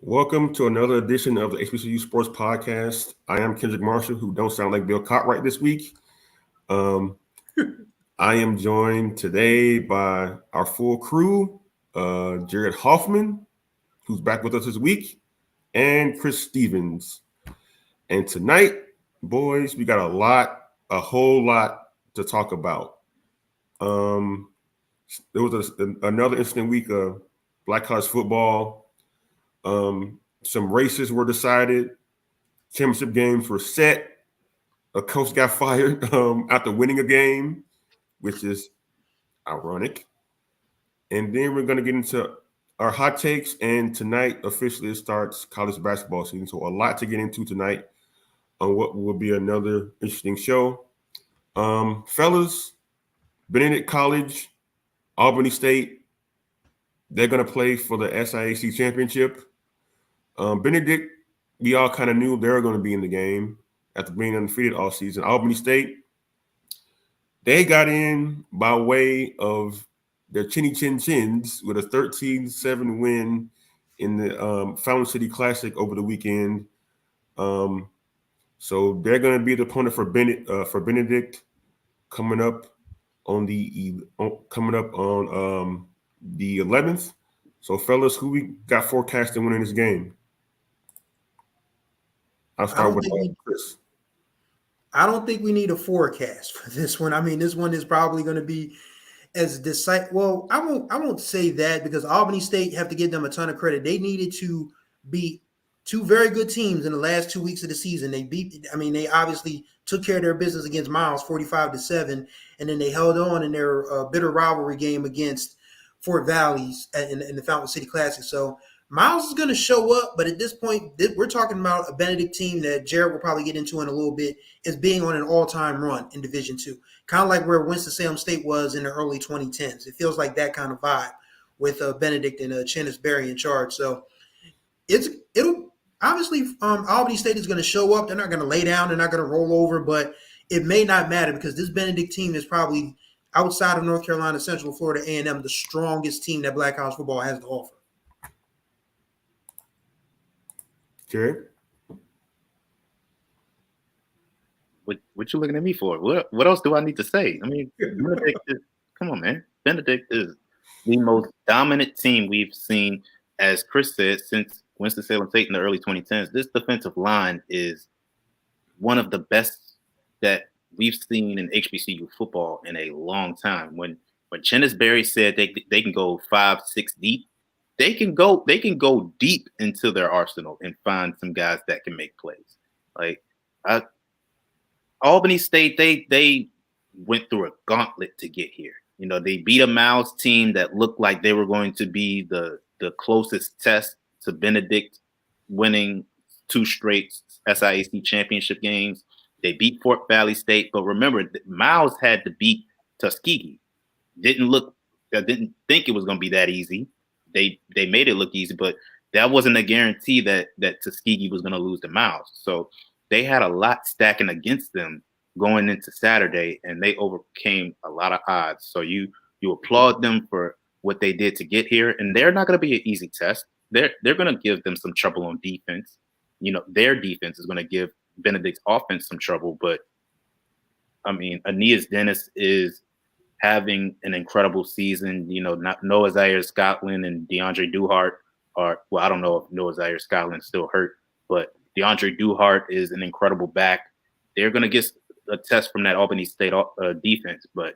Welcome to another edition of the HBCU Sports Podcast. I am Kendrick Marshall, who don't sound like Bill Cartwright this week. I am joined today by our full crew, Jarrett Hoffman, who's back with us this week, and Chris Stevens. And tonight, boys, we got a whole lot to talk about. There was another interesting week of Black college football. Some races were decided. Championship games were set. A coach got fired after winning a game, which is ironic. And then we're going to get into our hot takes. And tonight officially starts college basketball season. So a lot to get into tonight on what will be another interesting show. Fellas, Benedict College, Albany State, they're going to play for the SIAC championship. Benedict, we all kind of knew they were going to be in the game after being undefeated all season. Albany State, they got in by way of their chinny chin chins with a 13-7 win in the Fountain City Classic over the weekend. So they're going to be the opponent for Benedict coming up on the 11th. So, fellas, who we got forecasting winning this game? I'll start with Chris. I don't think we need a forecast for this one. I mean, this one is probably going to be as decisive. Well, I won't say that because Albany State, have to give them a ton of credit. They needed to beat two very good teams in the last 2 weeks of the season. They obviously took care of their business against Miles 45-7, and then they held on in their bitter rivalry game against Fort Valley's in the Fountain City Classic. So Miles is going to show up, but at this point, we're talking about a Benedict team that Jarrett will probably get into in a little bit as being on an all-time run in Division II, kind of like where Winston-Salem State was in the early 2010s. It feels like that kind of vibe with Benedict and Chennis Berry in charge. So it'll obviously Albany State is going to show up. They're not going to lay down. They're not going to roll over, but it may not matter because this Benedict team is probably outside of North Carolina, Central Florida, A&M, the strongest team that Black college football has to offer. Jerry? What you looking at me for? What else do I need to say? I mean, come on, man. Benedict is the most dominant team we've seen, as Chris said, since Winston-Salem State in the early 2010s. This defensive line is one of the best that we've seen in HBCU football in a long time. When Chennis Berry said they can go 5-6 deep, they can go deep into their arsenal and find some guys that can make plays. Like Albany State, they went through a gauntlet to get here. You know, they beat a Miles team that looked like they were going to be the closest test to Benedict winning 2 straight SIAC championship games. They beat Fort Valley State, but remember, Miles had to beat Tuskegee. Didn't think it was going to be that easy. They made it look easy, but that wasn't a guarantee that Tuskegee was going to lose to Miles. So they had a lot stacking against them going into Saturday, and they overcame a lot of odds. So you applaud them for what they did to get here, and they're not going to be an easy test. They're going to give them some trouble on defense. You know, their defense is going to give Benedict's offense some trouble, but I mean, Aeneas Dennis is having an incredible season. You know, Noah Zaire-Scotland and DeAndre Duhart are, well, I don't know if Noah Zaire-Scotland is still hurt, but DeAndre Duhart is an incredible back. They're going to get a test from that Albany State defense, but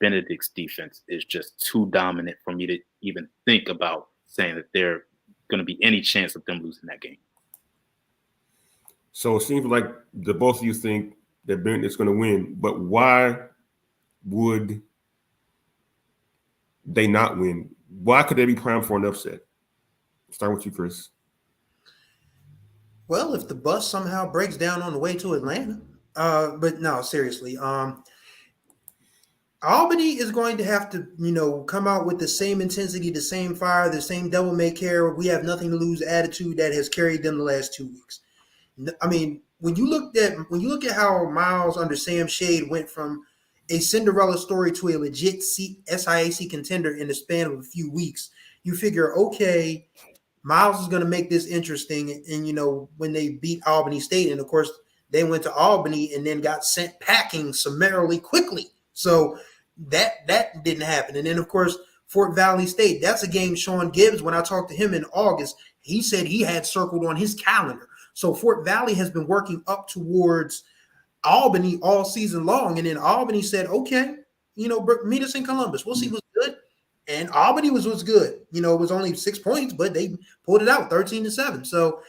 Benedict's defense is just too dominant for me to even think about saying that there going to be any chance of them losing that game. So it seems like the both of you think that Benedict's going to win, but why would they not win? Why could they be primed for an upset? Start with you, Chris. Well, if the bus somehow breaks down on the way to Atlanta, but no, seriously, Albany is going to have to, come out with the same intensity, the same fire, the same devil may care, we have nothing to lose attitude that has carried them the last 2 weeks. I mean, when you look at how Miles under Sam Shade went from a Cinderella story to a legit SIAC contender in the span of a few weeks, you figure, okay, Miles is going to make this interesting. And, you know, when they beat Albany State, and of course, they went to Albany and then got sent packing summarily quickly. So that didn't happen. And then, of course, Fort Valley State, that's a game Sean Gibbs, when I talked to him in August, he said he had circled on his calendar. So Fort Valley has been working up towards Albany all season long. And then Albany said, okay, you know, meet us in Columbus. We'll see what's good. And Albany was good. You know, it was only 6 points, but they pulled it out 13-7. So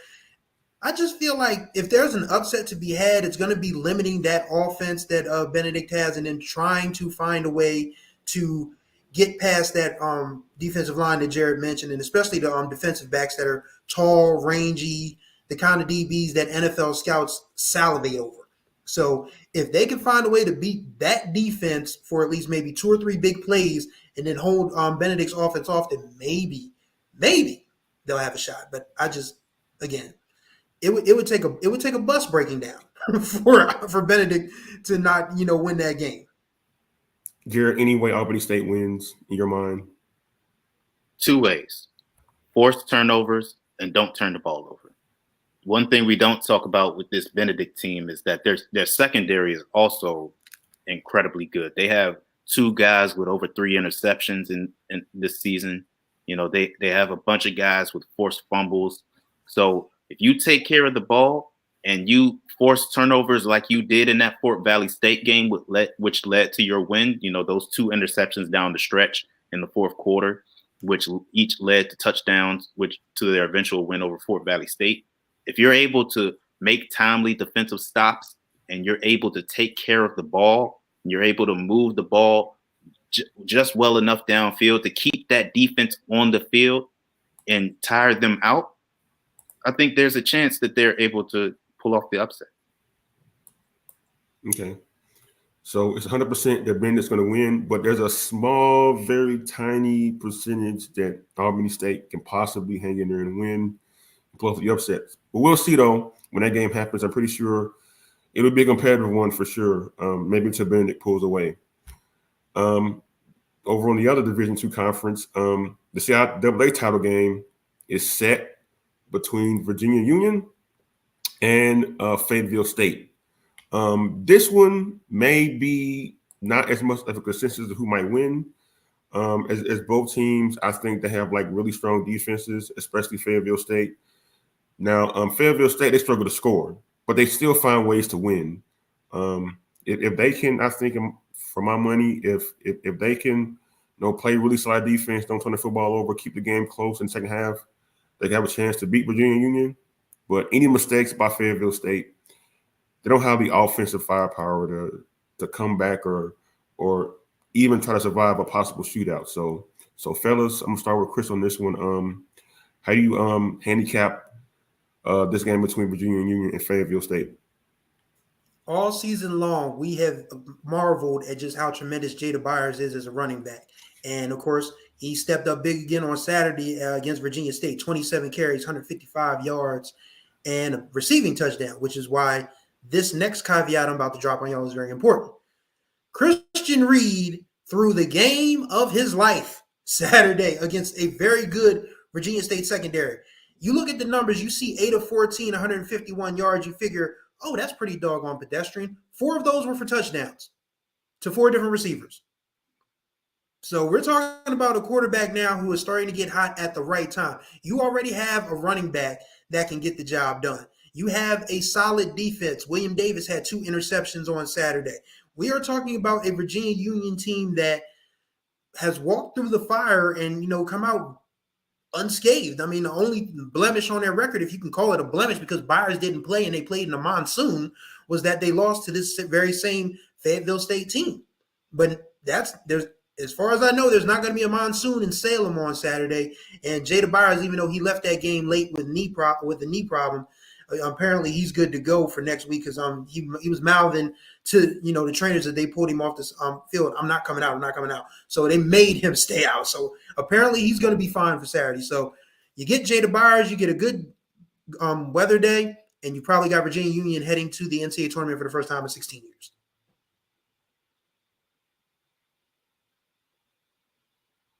I just feel like if there's an upset to be had, it's going to be limiting that offense that Benedict has, and then trying to find a way to get past that defensive line that Jared mentioned, and especially the defensive backs that are tall, rangy, the kind of DBs that NFL scouts salivate over. So if they can find a way to beat that defense for at least maybe 2 or 3 big plays and then hold Benedict's offense off, then maybe they'll have a shot. But I just, again, it would take a bus breaking down for Benedict to not, you know, win that game. Jared, any way Albany State wins in your mind? 2 ways: force turnovers and don't turn the ball over. One thing we don't talk about with this Benedict team is that their secondary is also incredibly good. They have 2 guys with over 3 interceptions in this season. You know, they have a bunch of guys with forced fumbles. So if you take care of the ball and you force turnovers like you did in that Fort Valley State game, which led to your win, you know, those 2 interceptions down the stretch in the fourth quarter, which each led to touchdowns, which to their eventual win over Fort Valley State. If you're able to make timely defensive stops and you're able to take care of the ball, and you're able to move the ball just well enough downfield to keep that defense on the field and tire them out, I think there's a chance that they're able to pull off the upset. Okay. So it's 100% that Benedict's going to win, but there's a small, very tiny percentage that Albany State can possibly hang in there and win, pull off the upsets. But we'll see, though, when that game happens. I'm pretty sure it'll be a competitive one for sure, maybe until Benedict pulls away. Over on the other Division II conference, the CIAA title game is set between Virginia Union and Fayetteville State. This one may be not as much of a consensus of who might win, as both teams. I think they have like really strong defenses, especially Fayetteville State. Now, Fayetteville State, they struggle to score, but they still find ways to win. If they can, I think for my money, if they can, you know, play really solid defense, don't turn the football over, keep the game close in the second half, they have a chance to beat Virginia Union. But any mistakes by Fayetteville State, they don't have the offensive firepower to come back or even try to survive a possible shootout. So fellas, I'm gonna start with Chris on this one. How do you handicap this game between Virginia Union and Fayetteville State? All season long, we have marveled at just how tremendous Jada Byers is as a running back. And, of course, he stepped up big again on Saturday against Virginia State, 27 carries, 155 yards, and a receiving touchdown, which is why this next caveat I'm about to drop on y'all is very important. Christian Reed threw the game of his life Saturday against a very good Virginia State secondary. You look at the numbers, you see 8 of 14, 151 yards. You figure, oh, that's pretty doggone pedestrian. 4 of those were for touchdowns to 4 different receivers. So we're talking about a quarterback now who is starting to get hot at the right time. You already have a running back that can get the job done. You have a solid defense. William Davis had 2 interceptions on Saturday. We are talking about a Virginia Union team that has walked through the fire and, you know, come out unscathed. I mean, the only blemish on their record, if you can call it a blemish, because Byers didn't play and they played in a monsoon, was that they lost to this very same Fayetteville State team. But as far as I know, there's not going to be a monsoon in Salem on Saturday. And Jada Byers, even though he left that game late with the knee problem, apparently he's good to go for next week because he was mouthing to, you know, the trainers that they pulled him off this field. I'm not coming out. So they made him stay out. So apparently he's going to be fine for Saturday. So you get Jada Byers, you get a good weather day, and you probably got Virginia Union heading to the NCAA tournament for the first time in 16 years.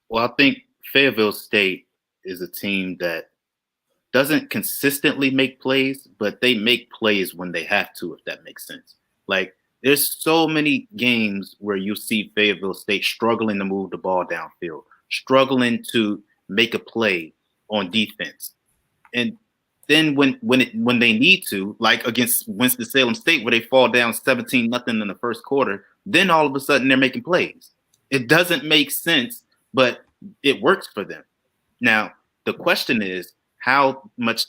Well, I think Fayetteville State is a team that doesn't consistently make plays, but they make plays when they have to, if that makes sense. Like, there's so many games where you see Fayetteville State struggling to move the ball downfield, struggling to make a play on defense. And then when they need to, like against Winston-Salem State, where they fall down 17-0 in the first quarter, then all of a sudden they're making plays. It doesn't make sense, but it works for them. Now, the question is how much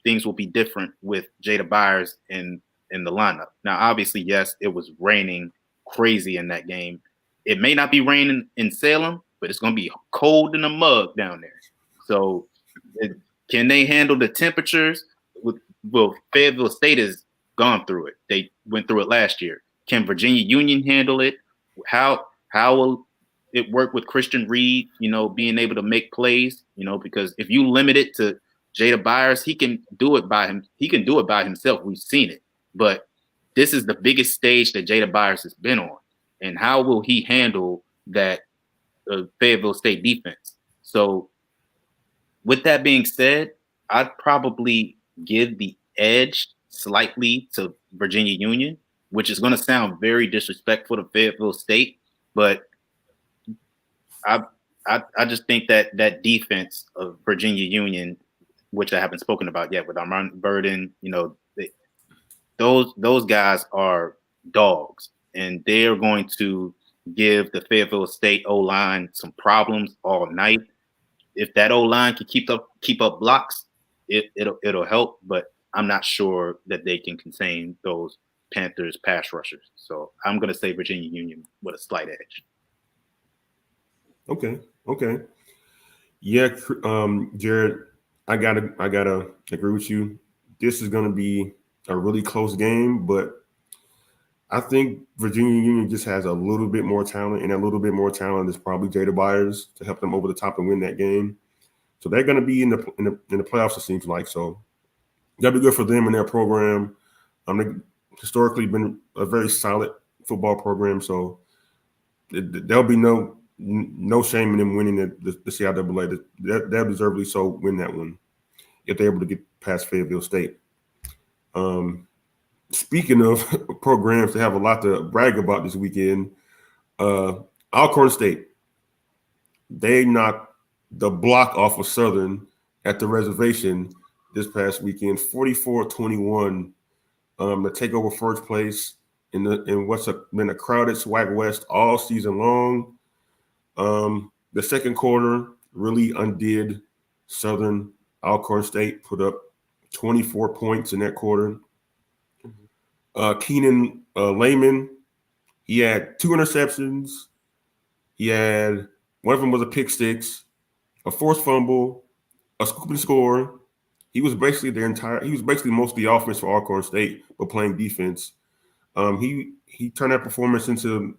things will be different with Jada Byers in the lineup. Now, obviously, yes, it was raining crazy in that game. It may not be raining in Salem, but it's going to be cold in the mug down there. So can they handle the temperatures? Well, Fayetteville State has gone through it. They went through it last year. Can Virginia Union handle it? How will it work with Christian Reed, being able to make plays, because if you limit it to Jada Byers, he can do it by him. He can do it by himself. We've seen it. But this is the biggest stage that Jada Byers has been on. And how will he handle that Fayetteville State defense? So with that being said, I'd probably give the edge slightly to Virginia Union, which is going to sound very disrespectful to Fayetteville State, but I just think that defense of Virginia Union, which I haven't spoken about yet, with Armand Burden, those guys are dogs, and they are going to give the Fayetteville State O-line some problems all night. If that O-line can keep up blocks, it'll help, but I'm not sure that they can contain those Panthers pass rushers. So I'm going to say Virginia Union with a slight edge. Okay. Yeah, Jared, I gotta agree with you. This is going to be a really close game, but I think Virginia Union just has a little bit more talent, and a little bit more talent is probably Jada Byers to help them over the top and win that game. So they're going to be in the playoffs, it seems like. So that'll be good for them and their program. They've historically been a very solid football program, so there'll be no shame in them winning the CIAA. They'll deservedly so win that one if they're able to get past Fayetteville State. Speaking of programs that have a lot to brag about this weekend, Alcorn State, they knocked the block off of Southern at the reservation this past weekend, 44-21, to take over first place in what's been a crowded SWAC West all season long. The second quarter really undid Southern. Alcorn State put up 24 points in that quarter. Keenan Lehman, he had 2 interceptions. He had, one of them was a pick six, a forced fumble, a scoop and score. He was basically most of the offense for Alcorn State, but playing defense. He turned that performance into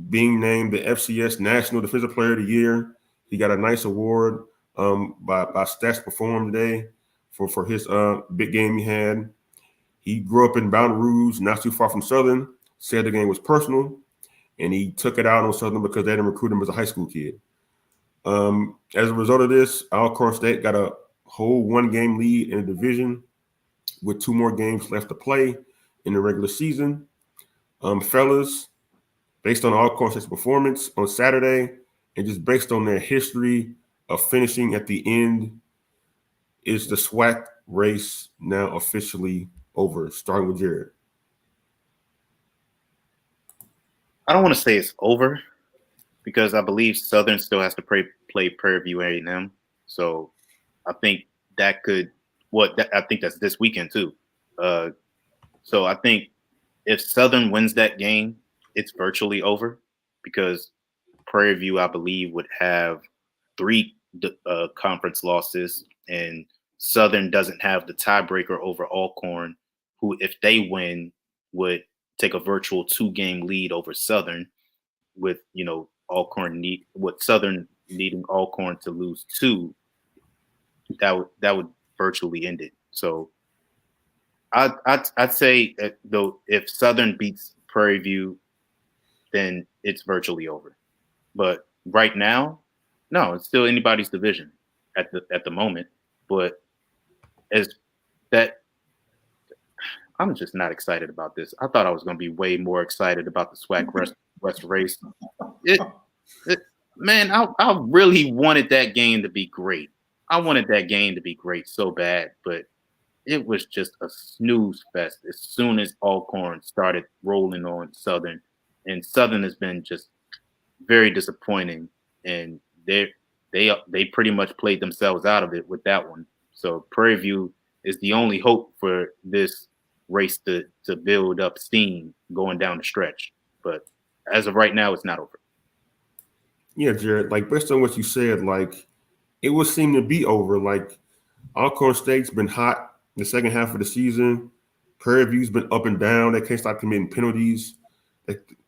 being named the FCS National Defensive Player of the Year. He got a nice award by Stats Perform today for his big game he had. He grew up in Baton Rouge, not too far from Southern, said the game was personal, and he took it out on Southern because they didn't recruit him as a high school kid. As a result of this, Alcorn State got a whole 1-game lead in the division with 2 more games left to play in the regular season. Fellas, based on Alcorn State's performance on Saturday and just based on their history of finishing at the end, is the SWAC race now officially over? Starting with Jared. I don't want to say it's over because I believe Southern still has to play Prairie View A&M. So I think I think that's this weekend too. So I think if Southern wins that game, it's virtually over because Prairie View, I believe, would have 3 conference losses, and Southern doesn't have the tiebreaker over Alcorn, who, if they win, would take a virtual 2-game lead over Southern, with Southern needing Alcorn to lose 2. That would virtually end it. So I'd say though, if Southern beats Prairie View, then it's virtually over. But right now, no, it's still anybody's division at the moment. But as that, I'm just not excited about this. I thought I was going to be way more excited about the SWAC West race. Man, I really wanted that game to be great. I wanted that game to be great so bad, but it was just a snooze fest as soon as Alcorn started rolling on Southern. And Southern has been just very disappointing, and they pretty much played themselves out of it with that one. So Prairie View is the only hope for this race to build up steam going down the stretch. But as of right now, it's not over. Yeah, Jared, like based on what you said, like it would seem to be over. Like Alcorn State's been hot the second half of the season. Prairie View's been up and down. They can't stop committing penalties.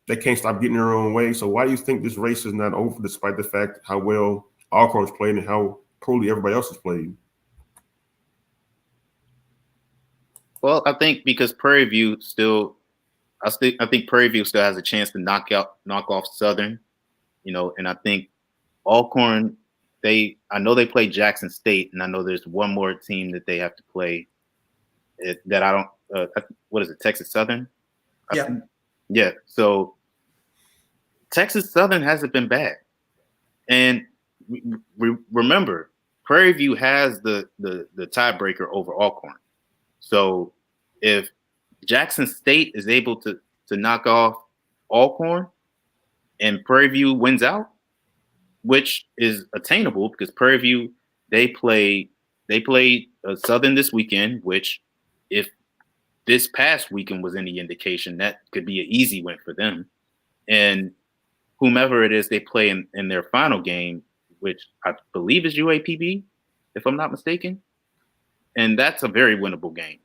They can't stop getting their own way. So why do you think this race is not over, despite the fact how well Alcorn's played and how poorly everybody else has played? Well, I think because Prairie View I think Prairie View still has a chance to knock off Southern, and I think Alcorn, I know they play Jackson State, and I know there's one more team that they have to play that I don't, what is it, Texas Southern? Yeah. Yeah. So Texas Southern hasn't been bad. And remember, Prairie View has the tiebreaker over Alcorn. So if Jackson State is able to knock off Alcorn and Prairie View wins out, which is attainable because Prairie View, they play Southern this weekend, which if this past weekend was any indication, that could be an easy win for them. And whomever it is they play in their final game, which I believe is UAPB, if I'm not mistaken. And that's a very winnable game,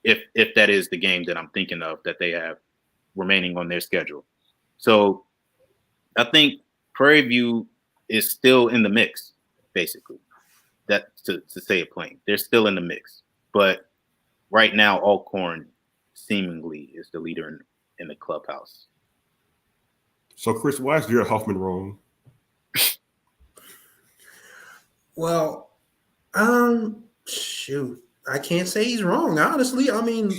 if that is the game that I'm thinking of that they have remaining on their schedule. So I think Prairie View is still in the mix, basically. That to say it plain. They're still in the mix. But right now, Alcorn seemingly is the leader in the clubhouse. So, Chris, why is Jarrett Hoffman wrong? Well, shoot, I can't say he's wrong, honestly. I mean,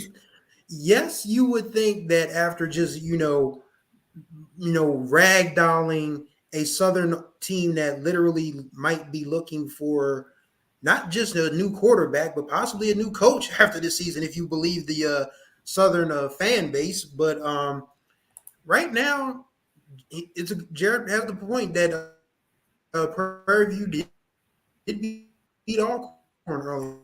yes, you would think that after just, ragdolling a Southern team that literally might be looking for not just a new quarterback, but possibly a new coach after this season, if you believe the Southern fan base. But right now, Jarrett has the point that Prairie View did beat Alcorn earlier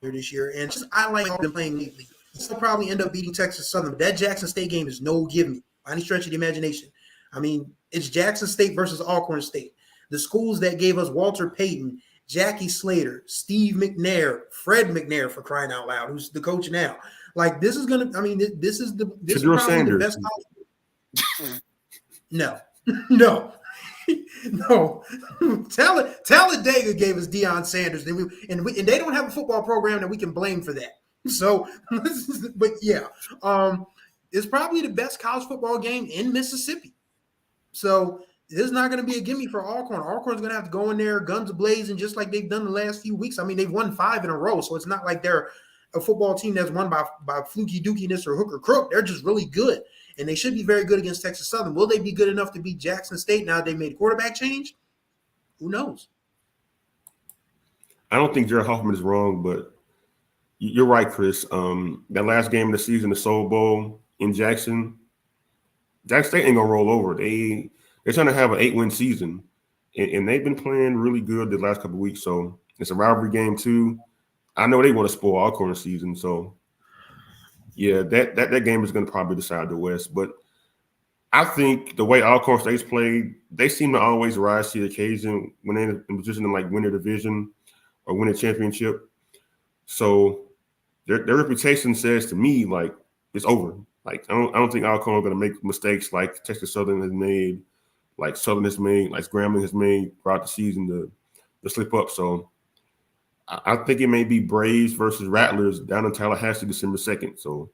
this year, and just I like them playing lately. He'll probably end up beating Texas Southern, but that Jackson State game is no give me by any stretch of the imagination. I mean, it's Jackson State versus Alcorn State. The schools that gave us Walter Payton, Jackie Slater, Steve McNair, Fred McNair, for crying out loud, who's the coach now. Like, this is gonna. I mean, this is probably Sanders. The best college. No. No. Talladega gave us Deion Sanders, and they don't have a football program that we can blame for that. So, but yeah, it's probably the best college football game in Mississippi. So this is not going to be a gimme for Alcorn. Alcorn's going to have to go in there guns blazing, just like they've done the last few weeks. I mean, they've won 5 in a row, so it's not like they're a football team that's won by fluky dookiness or hook or crook. They're just really good, and they should be very good against Texas Southern. Will they be good enough to beat Jackson State now they made a quarterback change? Who knows? I don't think Jarrett Hoffman is wrong, but you're right, Chris. That last game of the season, the Soul Bowl in Jackson State ain't gonna roll over. They're trying to have an 8-win season, and they've been playing really good the last couple of weeks. So it's a rivalry game too. I know they want to spoil Alcorn's season, so yeah, that game is going to probably decide the West. But I think the way Alcorn State's played, they seem to always rise to the occasion when they're in position to like win a division or win a championship. So their reputation says to me like it's over. Like I don't think Alcorn are going to make mistakes like Texas Southern has made, like Southern has made, like Grambling has made throughout the season to slip up. So I think it may be Braves versus Rattlers down in Tallahassee December 2nd. So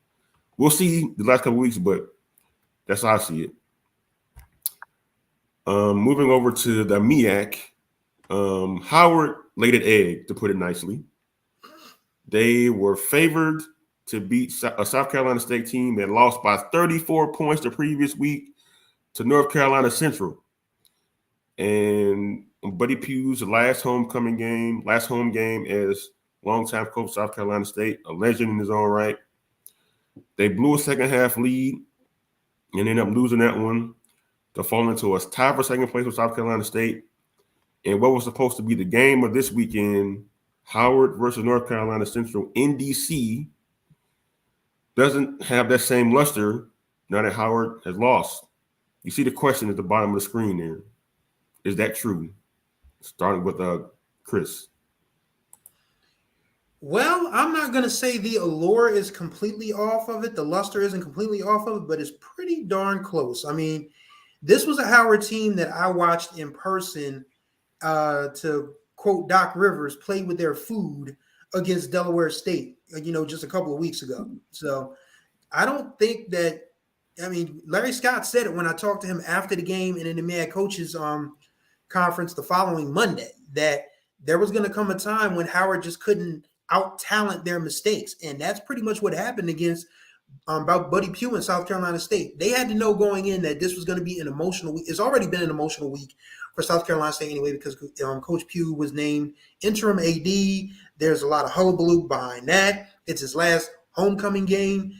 we'll see the last couple of weeks, but that's how I see it. Moving over to the MEAC, Howard laid an egg, to put it nicely. They were favored to beat a South Carolina State team that lost by 34 points the previous week to North Carolina Central. And Buddy Pugh's last home game as longtime coach of South Carolina State, a legend in his own right. They blew a second half lead and ended up losing that one to fall into a tie for second place with South Carolina State. And what was supposed to be the game of this weekend, Howard versus North Carolina Central in DC, doesn't have that same luster now that Howard has lost. You see the question at the bottom of the screen there. Is that true? Starting with Chris. Well, I'm not going to say the allure is completely off of it. The luster isn't completely off of it, but it's pretty darn close. I mean, this was a Howard team that I watched in person, to quote Doc Rivers, play with their food against Delaware State, just a couple of weeks ago. So I don't think that, Larry Scott said it when I talked to him after the game and in the MEAC coaches conference the following Monday, that there was going to come a time when Howard just couldn't out-talent their mistakes. And that's pretty much what happened against about Buddy Pugh in South Carolina State. They had to know going in that this was going to be an emotional week. It's already been an emotional week for South Carolina State anyway, because Coach Pugh was named interim AD. There's a lot of hullabaloo behind that. It's his last homecoming game.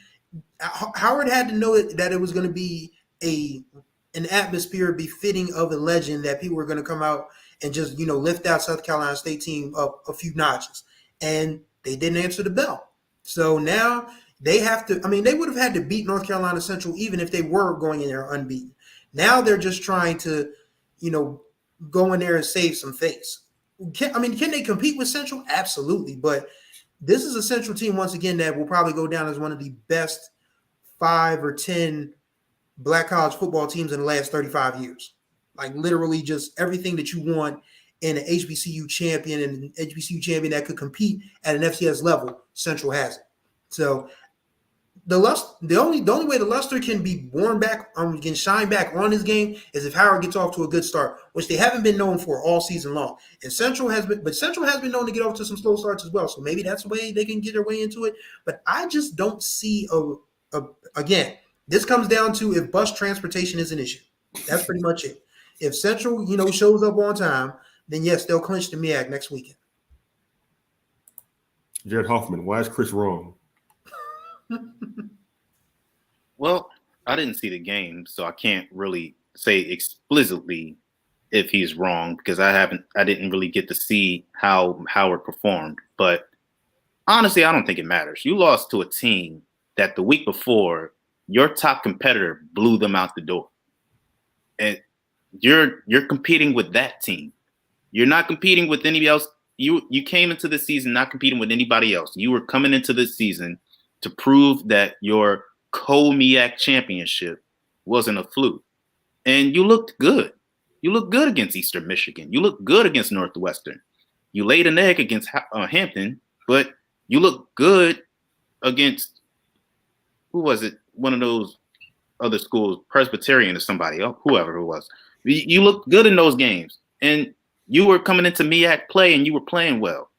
Howard had to know that it was going to be an atmosphere befitting of a legend, that people were going to come out and just, lift that South Carolina State team up a few notches. And they didn't answer the bell. So now they have to, they would have had to beat North Carolina Central even if they were going in there unbeaten. Now they're just trying to, go in there and save some face. Can they compete with Central? Absolutely. But this is a Central team, once again, that will probably go down as one of the best 5 or 10 black college football teams in the last 35 years. Like literally just everything that you want in an HBCU champion, and an HBCU champion that could compete at an FCS level, Central has it. So the only way the luster can be worn back, can shine back on this game is if Howard gets off to a good start, which they haven't been known for all season long. And Central has been known to get off to some slow starts as well. So maybe that's the way they can get their way into it. But I just don't see again, this comes down to if bus transportation is an issue. That's pretty much it. If Central, shows up on time, then yes, they'll clinch the MEAC next weekend. Jarrett Hoffman, why is Chris wrong? Well, I didn't see the game, so I can't really say explicitly if he's wrong, because I didn't really get to see how Howard performed. But honestly, I don't think it matters. You lost to a team that the week before your top competitor blew them out the door. And you're competing with that team. You're not competing with anybody else. You came into the season not competing with anybody else. You were coming into this season to prove that your co-MEAC championship wasn't a fluke. And you looked good. You looked good against Eastern Michigan. You looked good against Northwestern. You laid an egg against Hampton, but you looked good against, who was it? One of those other schools, Presbyterian or somebody else, whoever it was. You looked good in those games. And you were coming into MEAC play and you were playing well.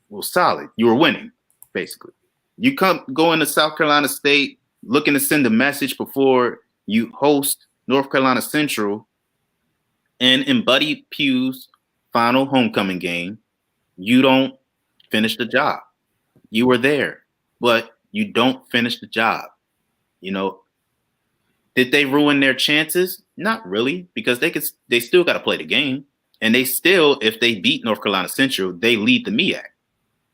Well, solid. You were winning, basically. You go into South Carolina State looking to send a message before you host North Carolina Central, and in Buddy Pugh's final homecoming game, you don't finish the job. You were there, but you don't finish the job. Did they ruin their chances? Not really, because they still got to play the game, and they still, if they beat North Carolina Central, they lead the MEAC,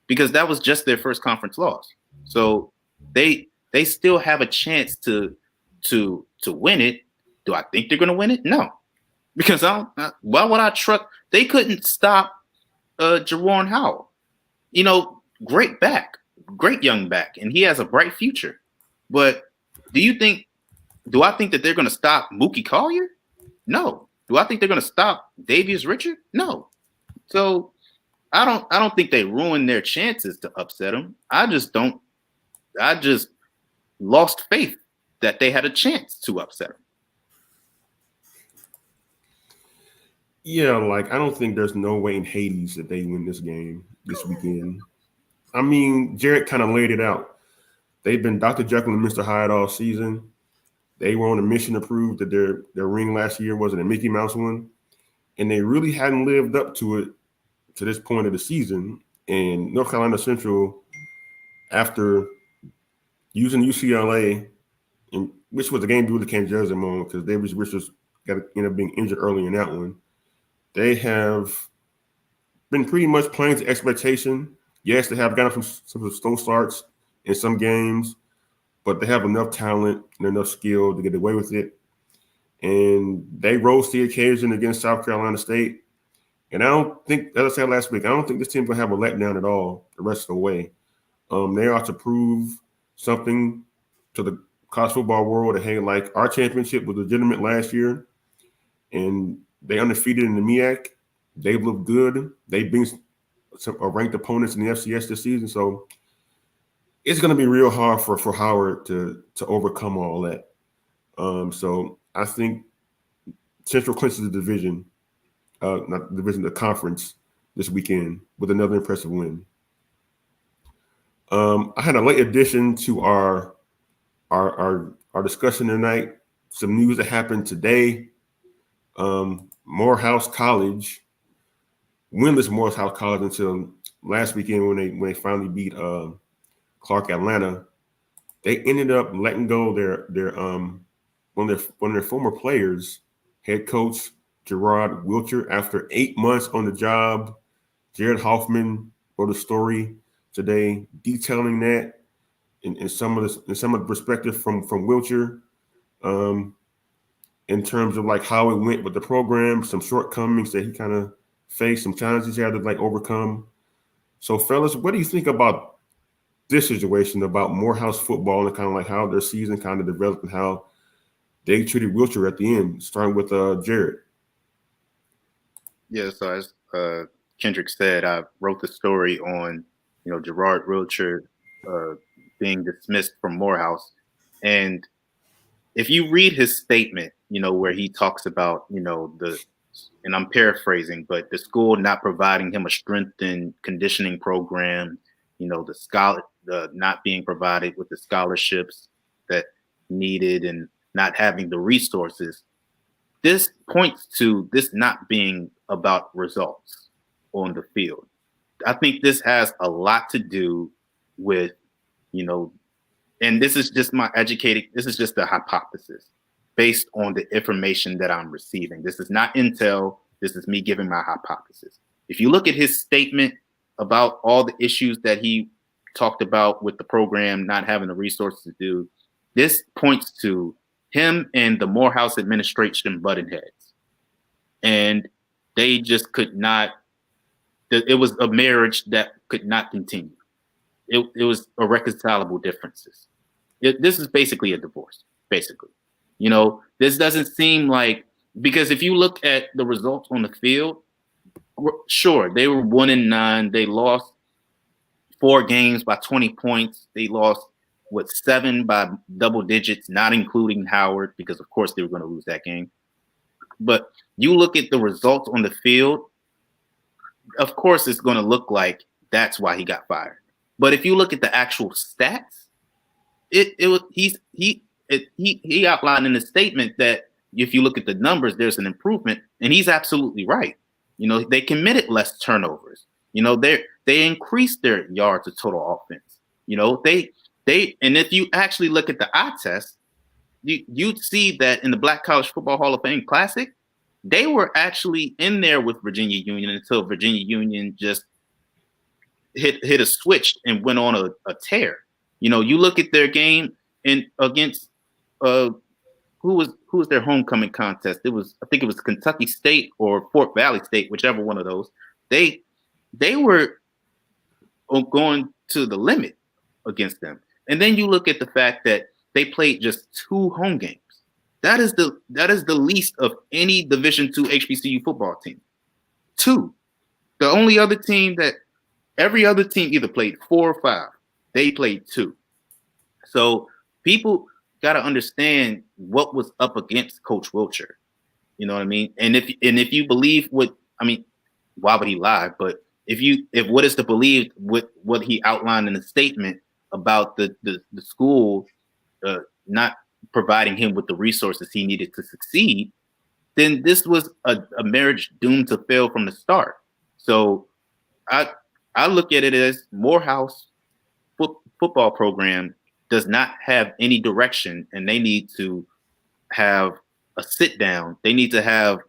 because that was just their first conference loss. So they still have a chance to win it. Do I think they're going to win it? No, because why would I trust? They couldn't stop Jawan Howell. Great young back, and he has a bright future. But do I think that they're going to stop Mookie Collier? No. Do I think they're going to stop Davius Richard? No. So I don't think they ruined their chances to upset him. I just lost faith that they had a chance to upset him. Yeah, I don't think there's no way in Hades that they win this game this weekend. I mean, Jarrett kind of laid it out. They've been Dr. Jekyll and Mr. Hyde all season. They were on a mission to prove that their ring last year wasn't a Mickey Mouse one, and they really hadn't lived up to it to this point of the season. And North Carolina Central, after using UCLA, which was the game we really can't judge them on because Davis Richards ended up being injured early in that one, they have been pretty much playing to expectation. Yes, they have gotten some slow starts in some games, but they have enough talent and enough skill to get away with it. And they rose to the occasion against South Carolina State. And I don't think, as I said last week, I don't think this team's going to have a letdown at all the rest of the way. They ought to prove something to the college football world that, hey, like our championship was legitimate last year, and they undefeated in the MEAC. They look good. They beat some ranked opponents in the FCS this season. So it's going to be real hard for Howard to overcome all that. So I think Central clinches the division, not the division, the conference this weekend with another impressive win. I had a late addition to our discussion tonight. Some news that happened today. Morehouse College, winless Morehouse College until last weekend when they finally beat Clark Atlanta. They ended up letting go one of their former players, head coach Gerard Wilcher, after 8 months on the job. Jarrett Hoffman wrote a story today detailing that in some of the perspective from Wilcher, in terms of like how it went with the program, some shortcomings that he kind of faced, some challenges he had to like overcome. So, fellas, what do you think about this situation, about Morehouse football and kind of like how their season kind of developed and how they treated Wilcher at the end, starting with Jarrett? Yeah, so as Kendrick said, I wrote the story on, Gerard Wilcher being dismissed from Morehouse. And if you read his statement, where he talks about, and I'm paraphrasing, but the school not providing him a strength and conditioning program, the not being provided with the scholarships that needed and not having the resources, this points to this not being about results on the field. I think this has a lot to do with, and this is just this is just a hypothesis based on the information that I'm receiving. This is not intel. This is me giving my hypothesis. If you look at his statement about all the issues that he talked about with the program not having the resources to do, this points to him and the Morehouse administration butting heads. And they just could not, it was a marriage that could not continue. It was irreconcilable differences. This is basically a divorce, basically. This doesn't seem like, because if you look at the results on the field, sure, they were 1-9. They lost 4 games by 20 points. They lost, 7 by double digits, not including Howard, because of course they were going to lose that game. But you look at the results on the field, of course it's going to look like that's why he got fired. But if you look at the actual stats, he outlined in the statement that if you look at the numbers, there's an improvement, and he's absolutely right. They committed less turnovers. They increased their yards of total offense. And if you actually look at the eye test, you'd see that in the Black College Football Hall of Fame Classic, they were actually in there with Virginia Union until Virginia Union just hit a switch and went on a tear. You look at their game against who was their homecoming contest. I think it was Kentucky State or Fort Valley State, whichever one of those. They were going to the limit against them. And then you look at the fact that they played just 2 home games. That is the least of any Division II HBCU football team. 2. The only other team every other team either played 4 or 5. They played 2. So people got to understand what was up against Coach Wilcher. You know what I mean? And if you believe why would he lie? But if what is to believe with what he outlined in the statement about the school not providing him with the resources he needed to succeed, then this was a marriage doomed to fail from the start. So I look at it as Morehouse football program does not have any direction, and they need to have a sit down. They need to have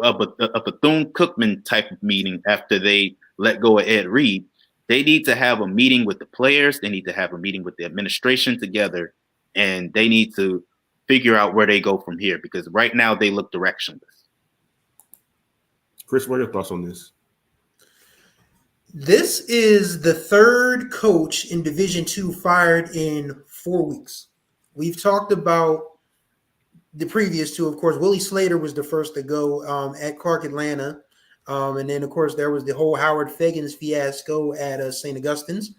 a Bethune-Cookman type of meeting after they let go of Ed Reed. They need to have a meeting with the players. They need to have a meeting with the administration together, and they need to figure out where they go from here, because right now they look directionless. Chris, what are your thoughts on this? This is the third coach in Division II fired in 4 weeks. We've talked about the previous two. Of course, Willie Slater was the first to go at Clark Atlanta. And then, of course, there was the whole Howard Fagans fiasco at St. Augustine's.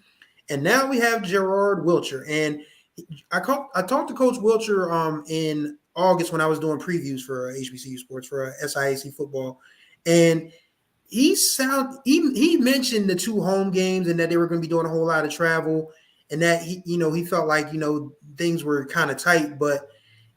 And now we have Gerard Wilcher. And I talked to Coach Wilcher in August when I was doing previews for HBCU Sports for SIAC football. And he mentioned the 2 home games and that they were going to be doing a whole lot of travel, and that he felt like things were kind of tight, but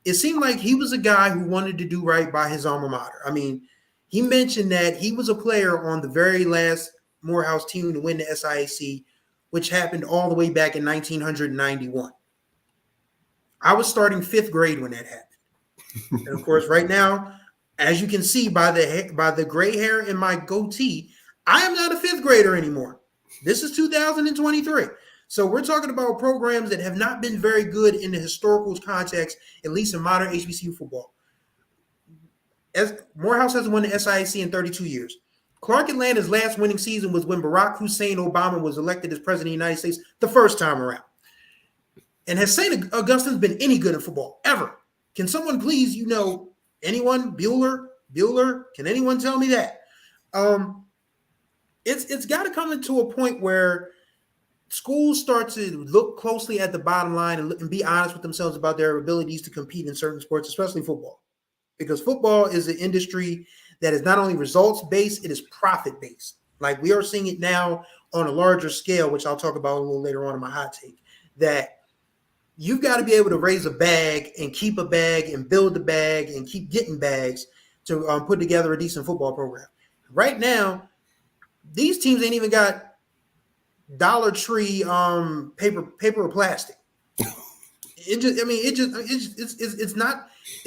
it seemed like he was a guy who wanted to do right by his alma mater. I mean, he mentioned that he was a player on the very last Morehouse team to win the SIAC, which happened all the way back in 1991. I was starting 5th grade when that happened, and of course, right now, as you can see by the gray hair in my goatee, I am not a 5th grader anymore. This is 2023. So we're talking about programs that have not been very good in the historical context, at least in modern HBCU football. As Morehouse hasn't won the SIAC in 32 years. Clark Atlanta's last winning season was when Barack Hussein Obama was elected as president of the United States the first time around. And has St. Augustine's been any good in football, ever? Can someone please, anyone, Bueller, can anyone tell me that? It's got to come into a point where schools start to look closely at the bottom line and be honest with themselves about their abilities to compete in certain sports, especially football. Because football is an industry that is not only results-based, it is profit-based. Like we are seeing it now on a larger scale, which I'll talk about a little later on in my hot take, that you've got to be able to raise a bag and keep a bag and build a bag and keep getting bags to put together a decent football program. Right now, these teams ain't even got Dollar Tree paper or plastic. It's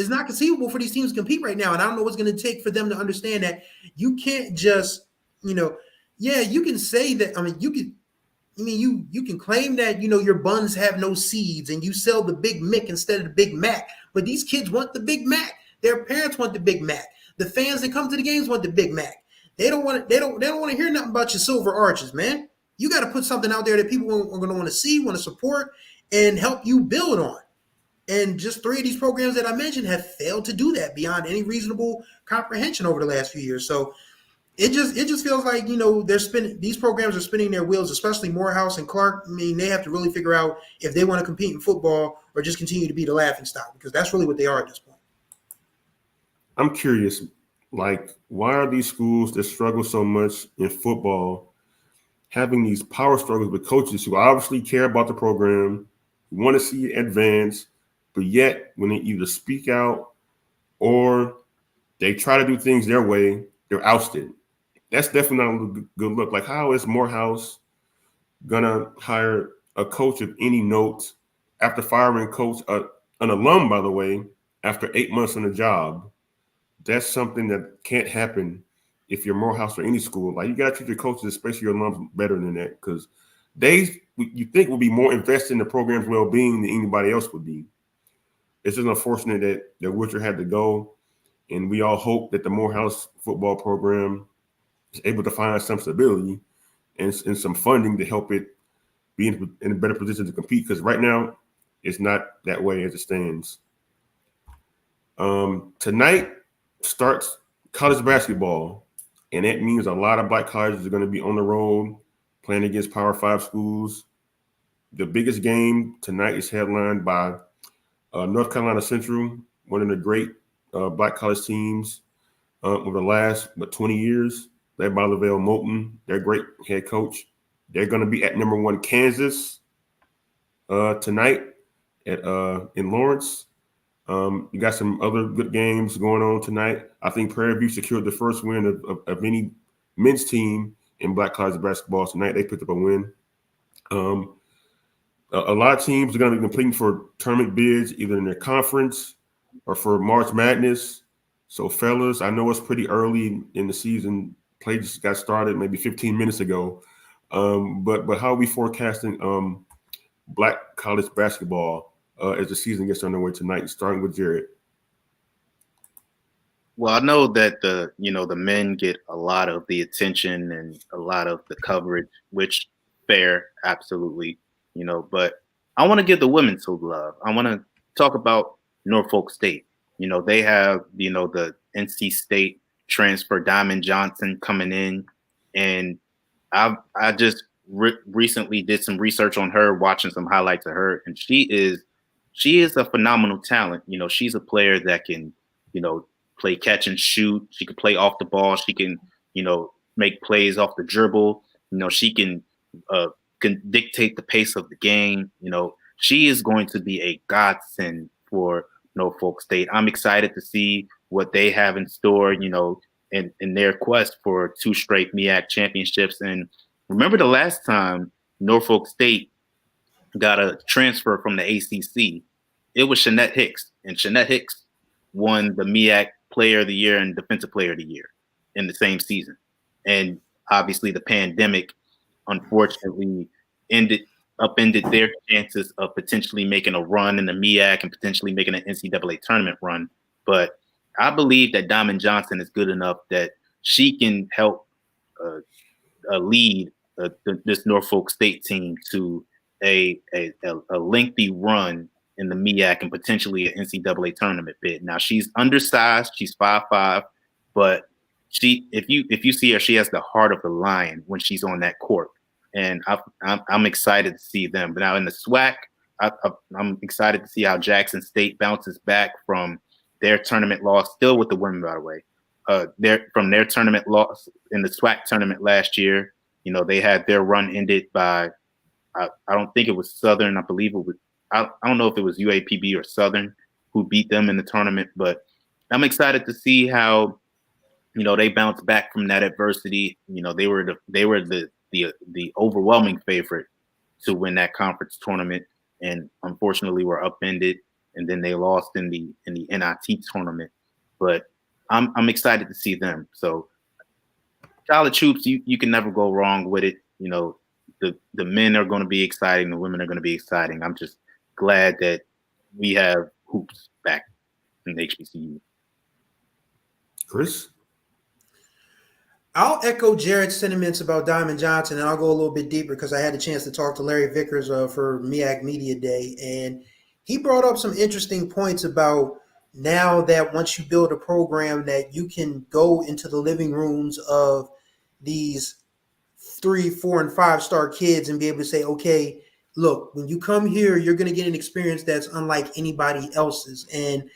not conceivable for these teams to compete right now. And I don't know what's going to take for them to understand that you can't just, you can say that. You can claim that, your buns have no seeds and you sell the Big Mick instead of the Big Mac. But these kids want the Big Mac. Their parents want the Big Mac. The fans that come to the games want the Big Mac. They don't want to hear nothing about your silver arches, man. You got to put something out there that people are going to want to see, want to support, and help you build on. And just 3 of these programs that I mentioned have failed to do that beyond any reasonable comprehension over the last few years. So it just feels like, these programs are spinning their wheels, especially Morehouse and Clark. I mean, they have to really figure out if they want to compete in football or just continue to be the laughingstock, because that's really what they are at this point. I'm curious, why are these schools that struggle so much in football having these power struggles with coaches who obviously care about the program, want to see it advance, but yet when they either speak out or they try to do things their way, they're ousted? That's definitely not a good look. Like, how is Morehouse gonna hire a coach of any note after firing coach, an alum, by the way, after 8 months on the job? That's something that can't happen if you're Morehouse or any school. Like, you gotta treat your coaches, especially your alums, better than that, because you think will be more invested in the program's well-being than anybody else would be. It's just unfortunate that Wilcher had to go, and we all hope that the Morehouse football program is able to find some stability and some funding to help it be in a better position to compete, because right now it's not that way as it stands. Tonight starts college basketball, and that means a lot of black colleges are going to be on the road playing against Power 5 schools. The biggest game tonight is headlined by North Carolina Central, one of the great black college teams over the last 20 years. led by Lavelle Moulton. They're a great head coach. They're going to be at number 1 Kansas tonight in Lawrence. You got some other good games going on tonight. I think Prairie View secured the first win of any men's team in Black College basketball tonight. They picked up a win. A lot of teams are going to be competing for tournament bids, either in their conference or for March Madness. So, fellas, I know it's pretty early in the season. Play just got started maybe 15 minutes ago. But how are we forecasting Black college basketball as the season gets underway tonight, starting with Jarrett? Well, I know that the men get a lot of the attention and a lot of the coverage, which fair, absolutely, but I want to give the women some love. I want to talk about Norfolk State. They have, the NC State transfer Diamond Johnson coming in, and I just recently did some research on her, watching some highlights of her, and she is a phenomenal talent. She's a player that can, play catch and shoot. She can play off the ball. She can, make plays off the dribble. She can dictate the pace of the game. She is going to be a godsend for Norfolk State. I'm excited to see what they have in store, in their quest for 2 straight MEAC championships. And remember the last time Norfolk State got a transfer from the ACC, it was Shanette Hicks. And Shanette Hicks won the MEAC Player of the Year and Defensive Player of the Year in the same season. And obviously the pandemic, unfortunately, upended their chances of potentially making a run in the MEAC and potentially making an NCAA tournament run. But I believe that Diamond Johnson is good enough that she can help lead this Norfolk State team to a lengthy run in the MEAC and potentially an NCAA tournament bid. Now, she's undersized. She's 5'5", but if you see her, she has the heart of the lion when she's on that court. And I'm excited to see them. But now in the SWAC, I'm excited to see how Jackson State bounces back from their tournament loss, still with the women, by the way. From their tournament loss in the SWAC tournament last year. They had their run ended by, I don't think it was Southern. I believe it was, I don't know if it was UAPB or Southern who beat them in the tournament, but I'm excited to see how, they bounce back from that adversity. They were the overwhelming favorite to win that conference tournament, and unfortunately were upended, and then they lost in the NIT tournament. But I'm excited to see them. So college hoops, you can never go wrong with it. The men are going to be exciting, the women are going to be exciting. I'm just glad that we have hoops back in the HBCU. Chris? I'll echo Jarrett's sentiments about Diamond Johnson, and I'll go a little bit deeper because I had a chance to talk to Larry Vickers for MEAC Media Day, and he brought up some interesting points about now that once you build a program that you can go into the living rooms of these 3, 4, and 5-star kids and be able to say, okay, look, when you come here, you're going to get an experience that's unlike anybody else's. And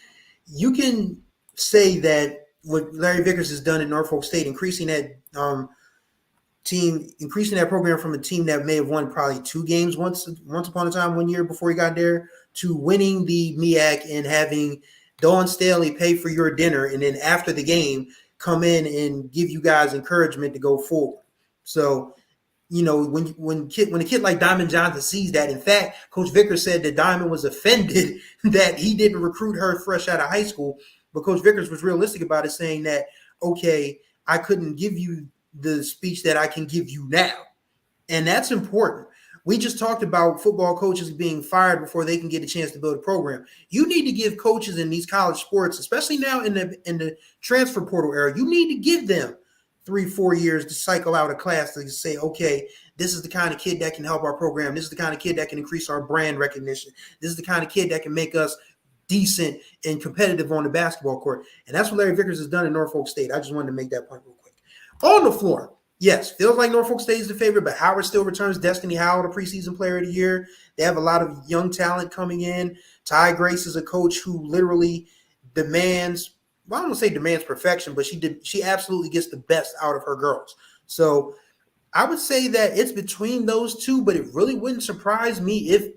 you can say that what Larry Vickers has done at Norfolk State, increasing that program from a team that may have won probably 2 games once upon a time, 1 year before he got there, to winning the MEAC and having Dawn Staley pay for your dinner, and then after the game come in and give you guys encouragement to go forward. So, when a kid like Diamond Johnson sees that, in fact, Coach Vickers said that Diamond was offended that he didn't recruit her fresh out of high school, but Coach Vickers was realistic about it, saying that, okay, I couldn't give you the speech that I can give you now. And that's important. We just talked about football coaches being fired before they can get a chance to build a program. You need to give coaches in these college sports, especially now in the transfer portal era, you need to give them 3-4 years to cycle out a class to say, okay, this is the kind of kid that can help our program. This is the kind of kid that can increase our brand recognition. This is the kind of kid that can make us decent and competitive on the basketball court. And that's what Larry Vickers has done in Norfolk State. I just wanted to make that point real quick. On the floor, yes, feels like Norfolk State is the favorite, but Howard still returns Destiny Howell, the preseason player of the year. They have a lot of young talent coming in. Ty Grace is a coach who literally demands well, I don't want to say demands perfection, but she absolutely gets the best out of her girls. So I would say that it's between those two, but it really wouldn't surprise me if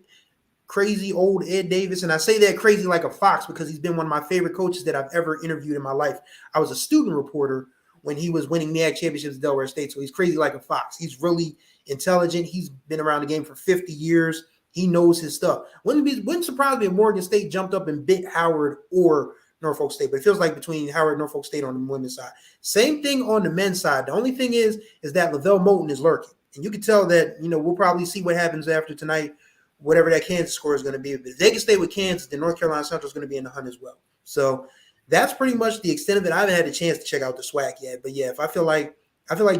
crazy old Ed Davis, and I say that crazy like a fox because he's been one of my favorite coaches that I've ever interviewed in my life. I was a student reporter when he was winning MEAC championships at Delaware State, so he's crazy like a fox. He's really intelligent. He's been around the game for 50 years. He knows his stuff. Wouldn't surprise me if Morgan State jumped up and bit Howard or Norfolk State, but it feels like between Howard and Norfolk State on the women's side. Same thing on the men's side. The only thing is that Lavelle Moulton is lurking. And you can tell that, we'll probably see what happens after tonight, whatever that Kansas score is going to be. But if they can stay with Kansas, then North Carolina Central is going to be in the hunt as well. So that's pretty much the extent of it. I haven't had a chance to check out the SWAC yet. But yeah, I feel like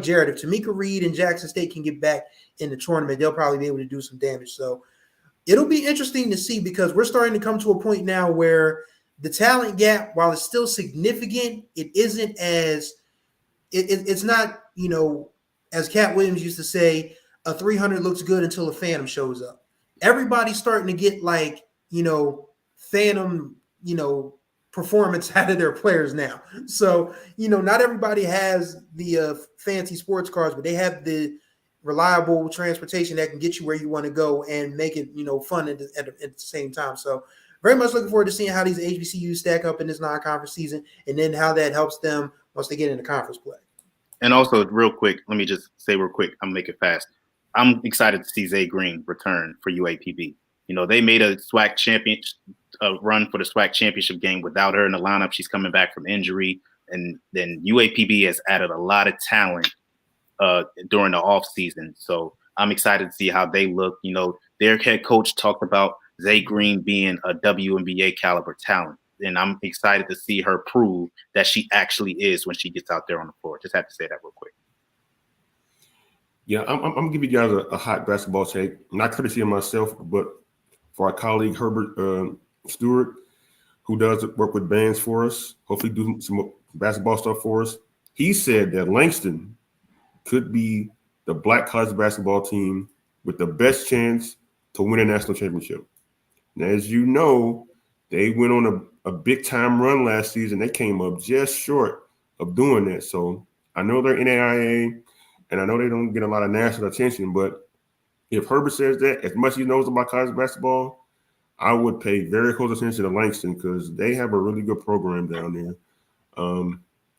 Jarrett, if Tamika Reed and Jackson State can get back in the tournament, they'll probably be able to do some damage. So it'll be interesting to see because we're starting to come to a point now where the talent gap, while it's still significant, it isn't as it's not, as Cat Williams used to say, a 300 looks good until a phantom shows up. Everybody's starting to get phantom, performance out of their players now. So, not everybody has the fancy sports cars, but they have the reliable transportation that can get you where you want to go and make it, fun at the same time. So very much looking forward to seeing how these HBCUs stack up in this non-conference season and then how that helps them once they get into conference play. And also, real quick, let me just say real quick, I'm making it fast. I'm excited to see Zay Green return for UAPB. They made a SWAC run for the SWAC championship game without her in the lineup. She's coming back from injury. And then UAPB has added a lot of talent during the off season. So I'm excited to see how they look. Their head coach talked about Zay Green being a WNBA caliber talent. And I'm excited to see her prove that she actually is when she gets out there on the floor. Just have to say that real quick. Yeah, I'm going to give you guys a hot basketball take. Not courtesy of myself, but for our colleague Herbert Stewart, who does work with bands for us, hopefully do some basketball stuff for us. He said that Langston could be the black college basketball team with the best chance to win a national championship. Now, as you know, they went on a big-time run last season. They came up just short of doing that. So I know they're NAIA, and I know they don't get a lot of national attention, but if Herbert says that, as much as he knows about college basketball, I would pay very close attention to Langston because they have a really good program down there.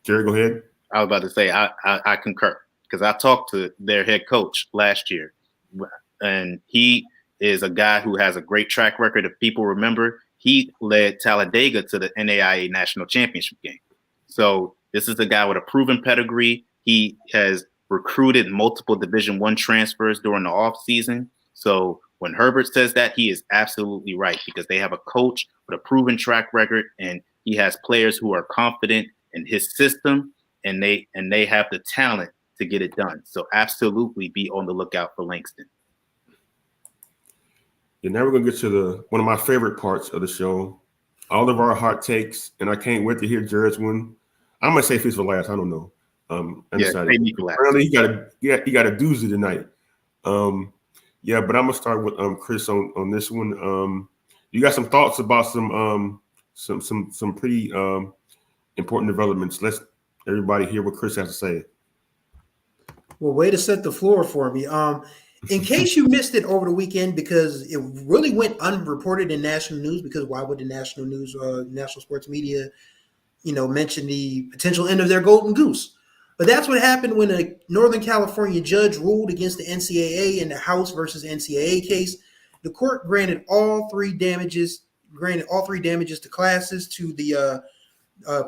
Jerry, go ahead. I was about to say, I concur because I talked to their head coach last year, and he is a guy who has a great track record. If people remember, he led Talladega to the NAIA national championship game. So this is a guy with a proven pedigree. He has recruited multiple Division I transfers during the offseason. So when Herbert says that, he is absolutely right because they have a coach with a proven track record and he has players who are confident in his system and they have the talent to get it done. So absolutely be on the lookout for Langston. Yeah, now we're going to get to one of my favorite parts of the show, all of our hot takes, and I can't wait to hear Jared's one. I'm going to say this for last. I don't know. Apparently he got a doozy tonight. Yeah, but I'm gonna start with Chris on this one. You got some thoughts about some pretty important developments. Let's everybody hear what Chris has to say. Well, way to set the floor for me. In case you missed it over the weekend, because it really went unreported in national news, because why would the national news, national sports media, mention the potential end of their golden goose? But that's what happened when a Northern California judge ruled against the NCAA in the House versus NCAA case. The court granted all three damages to classes to the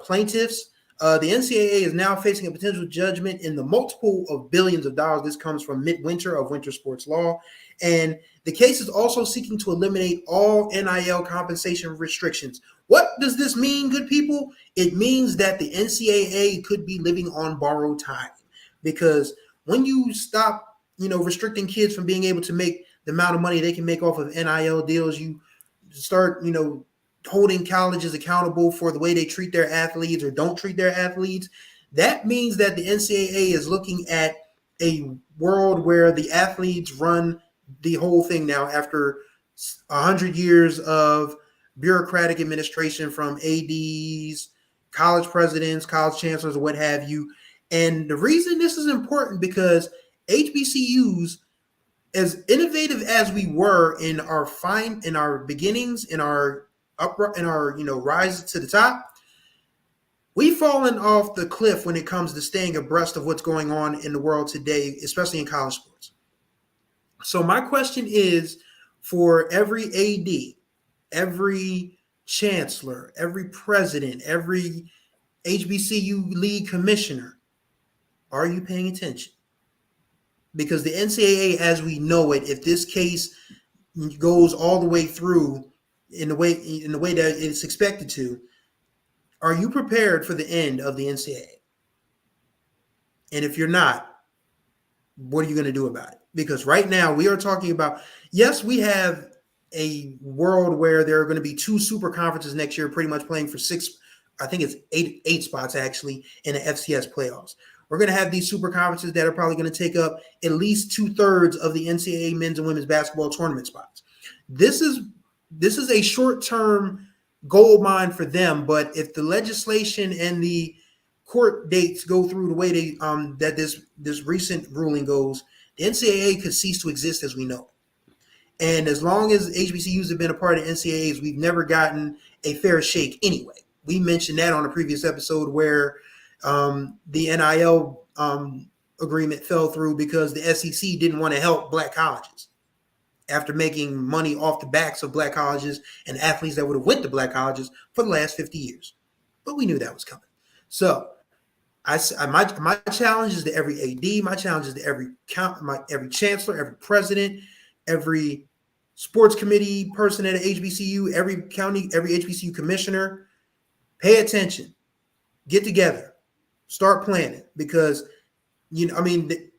plaintiffs. The NCAA is now facing a potential judgment in the multiple of billions of dollars. This comes from Midwinter of Winter Sports Law. And the case is also seeking to eliminate all NIL compensation restrictions. What does this mean, good people? It means that the NCAA could be living on borrowed time, because when you stop, restricting kids from being able to make the amount of money they can make off of NIL deals, you start, holding colleges accountable for the way they treat their athletes or don't treat their athletes. That means that the NCAA is looking at a world where the athletes run the whole thing now after 100 years of bureaucratic administration from ADs, college presidents, college chancellors, or what have you. And the reason this is important because HBCUs, as innovative as we were in our beginnings, in our rise to the top, we've fallen off the cliff when it comes to staying abreast of what's going on in the world today, especially in college sports. So my question is, for every AD, every chancellor, every president, every HBCU league commissioner, are you paying attention? Because the NCAA, as we know it, if this case goes all the way through in the way that it's expected to, are you prepared for the end of the NCAA? And if you're not, what are you going to do about it? Because right now we are talking about, yes, we have a world where there are going to be 2 super conferences next year, pretty much playing for 6, I think it's eight spots actually in the FCS playoffs. We're going to have these super conferences that are probably going to take up at least 2/3 of the NCAA men's and women's basketball tournament spots. This is a short-term gold mine for them, but if the legislation and the court dates go through the way they that this recent ruling goes, the NCAA could cease to exist as we know it. And as long as HBCUs have been a part of NCAAs, we've never gotten a fair shake anyway. We mentioned that on a previous episode where the NIL agreement fell through because the SEC didn't want to help black colleges after making money off the backs of black colleges and athletes that would have went to black colleges for the last 50 years. But we knew that was coming. So my challenge is to every AD, my challenge is to every chancellor, every president, every sports committee person at an HBCU, every county, every HBCU commissioner, pay attention, get together, start planning, because